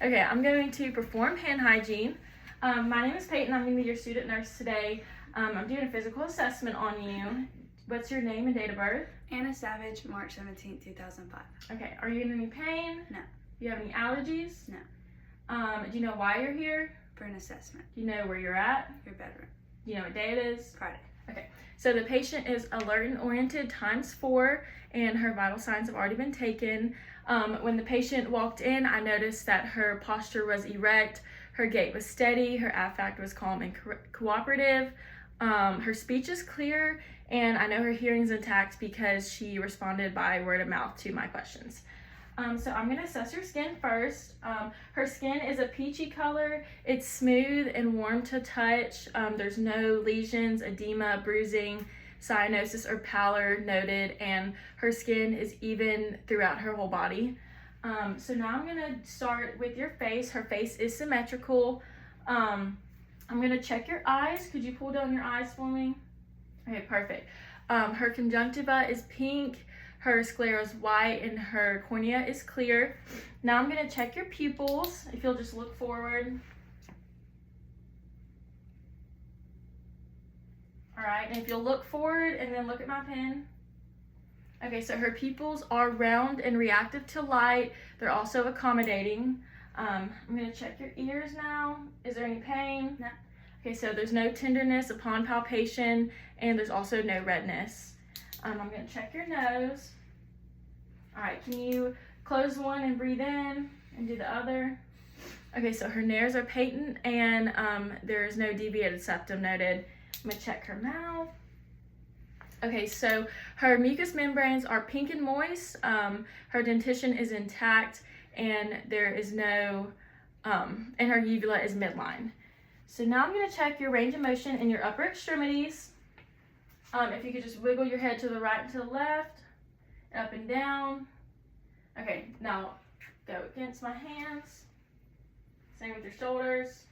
Okay, I'm going to perform hand hygiene. My name is Peyton. I'm going to be your student nurse today. I'm doing a physical assessment on you. What's your name and date of birth? Anna Savage, March 17, 2005. Okay, are you in any pain? No. Do you have any allergies? No. Do you know why you're here? For an assessment. Do you know where you're at? Your bedroom. Do you know what day it is? Friday. Okay, so the patient is alert and oriented ×4, and her vital signs have already been taken. When the patient walked in, I noticed that her posture was erect, her gait was steady, her affect was calm and cooperative. Her speech is clear, and I know her hearing's intact because she responded by word of mouth to my questions. So I'm going to assess her skin first. Her skin is a peachy color. It's smooth and warm to touch. There's no lesions, edema, bruising, cyanosis, or pallor noted, and her skin is even throughout her whole body. So now I'm going to start with your face. Her face is symmetrical. I'm going to check your eyes. Could you pull down your eyes for me? Okay, perfect. Her conjunctiva is pink. Her sclera is white, and her cornea is clear. Now I'm going to check your pupils. If you'll just look forward. All right, and if you'll look forward and then look at my pen. Okay, so her pupils are round and reactive to light. They're also accommodating. I'm going to check your ears now. Is there any pain? No. Okay, so there's no tenderness upon palpation, and there's also no redness. I'm going to check your nose. All right, can you close one and breathe in and do the other? Okay, so her nares are patent, and there is no deviated septum noted. I'm going to check her mouth. Okay, so her mucous membranes are pink and moist. Her dentition is intact, and there is no, and her uvula is midline. So now I'm going to check your range of motion in your upper extremities. If you could just wiggle your head to the right and to the left, up and down. Okay, now go against my hands. Same with your shoulders.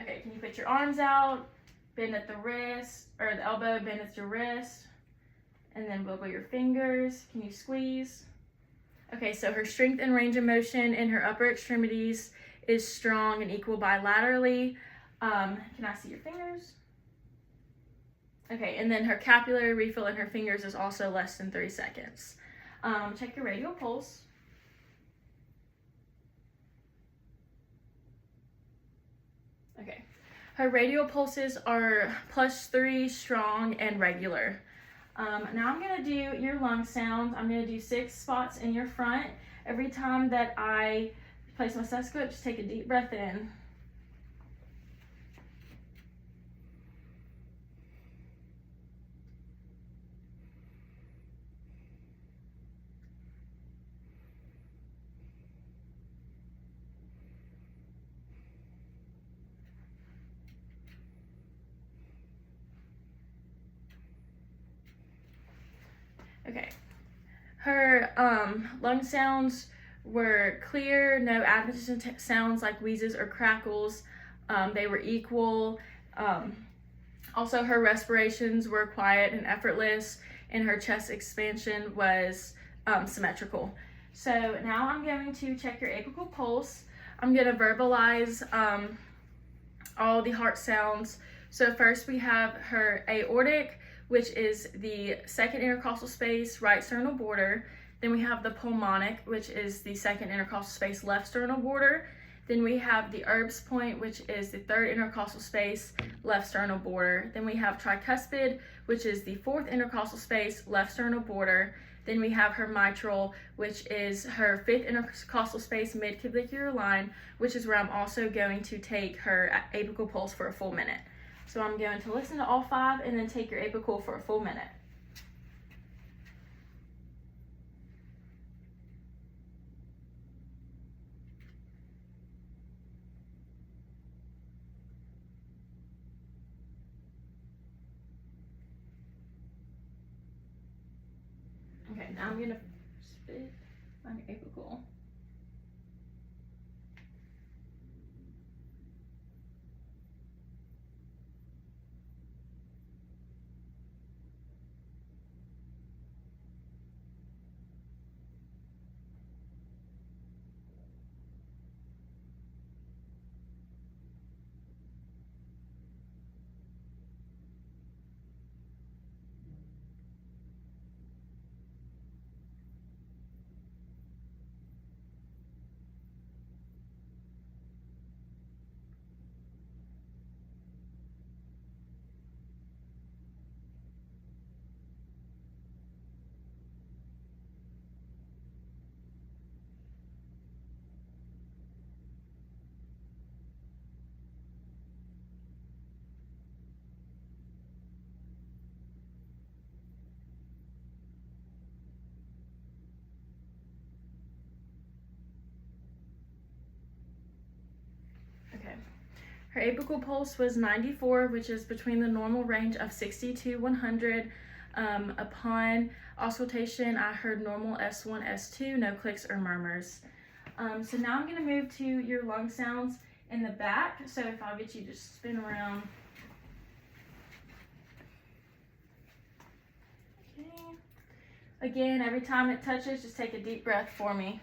Okay, can you put your arms out, bend at the wrist, or the elbow, bend at your wrist, and then wiggle your fingers. Can you squeeze? Okay, so her strength and range of motion in her upper extremities is strong and equal bilaterally. Can I see your fingers? Okay, and then her capillary refill in her fingers is also less than 3 seconds. Check your radial pulse. Okay, her radial pulses are +3, strong, and regular. Now I'm going to do your lung sounds. I'm going to do 6 spots in your front. Every time that I place my stethoscope, just take a deep breath in. Okay, her lung sounds were clear, no adventitious sounds like wheezes or crackles. They were equal. Also, her respirations were quiet and effortless, and her chest expansion was symmetrical. So now I'm going to check your apical pulse. I'm going to verbalize all the heart sounds. So first we have her aortic, which is the second intercostal space, right sternal border. Then we have the pulmonic, which is the second intercostal space, left sternal border. Then we have the Erb's point, which is the third intercostal space, left sternal border. Then we have tricuspid, which is the fourth intercostal space, left sternal border. Then we have her mitral, which is her fifth intercostal space, mid-clavicular line, which is where I'm also going to take her apical pulse for a full minute. So I'm going to listen to all 5 and then take your apical for a full minute. Okay, now I'm going to spit on your apical. Her apical pulse was 94, which is between the normal range of 60 to 100. Upon auscultation, I heard normal S1, S2, no clicks or murmurs. So now I'm going to move to your lung sounds in the back. So if I'll get you to spin around. Okay. Again, every time it touches, just take a deep breath for me.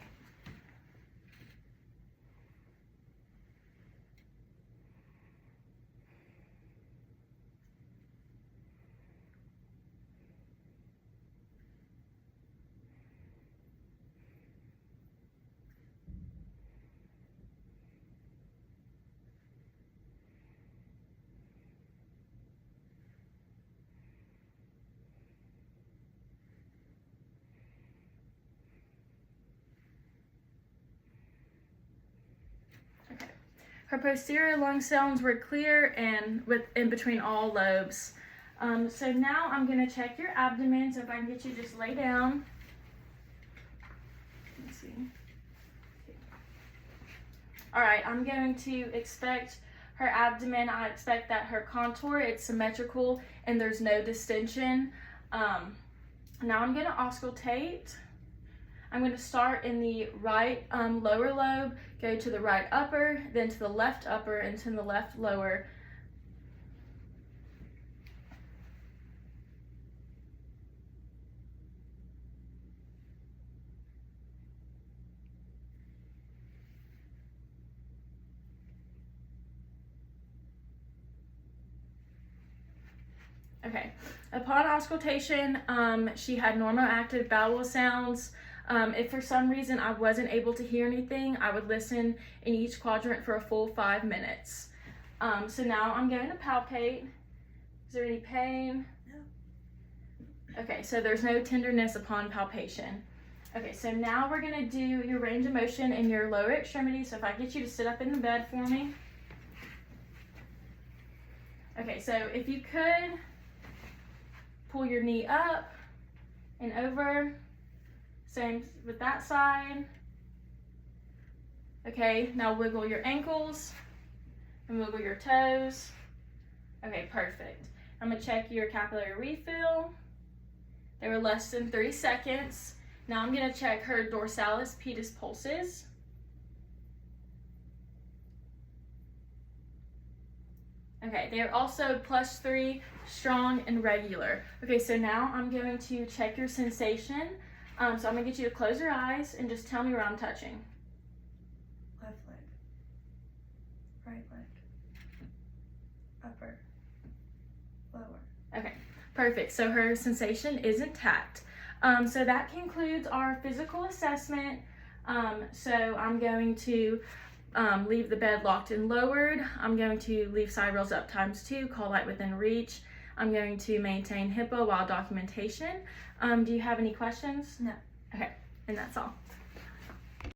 Her posterior lung sounds were clear and in between all lobes. So now I'm going to check your abdomen. So if I can get you to just lay down. Let's see. All right, I'm going to expect her abdomen. I expect that her contour, it's symmetrical and there's no distension. Now I'm going to auscultate. I'm going to start in the right lower lobe, go to the right upper, then to the left upper, and to the left lower. Okay, upon auscultation, she had normal active bowel sounds. If for some reason I wasn't able to hear anything, I would listen in each quadrant for a full 5 minutes. So now I'm going to palpate. Is there any pain? No. Okay, so there's no tenderness upon palpation. Okay, so now we're going to do your range of motion in your lower extremity. So if I get you to sit up in the bed for me. Okay, so if you could pull your knee up and over. Same with that side. Okay, now wiggle your ankles and wiggle your toes. Okay, perfect. I'm gonna check your capillary refill. They were less than 3 seconds. Now I'm gonna check her dorsalis pedis pulses. Okay, they are also +3, strong and regular. Okay, so now I'm going to check your sensation. So I'm gonna get you to close your eyes and just tell me where I'm touching. Left leg. Right leg. Upper. Lower. Okay, perfect. So her sensation is intact. So that concludes our physical assessment. So I'm going to leave the bed locked and lowered. I'm going to leave side rails up ×2, call light within reach. I'm going to maintain HIPAA while documentation. Do you have any questions? No. Okay, and that's all.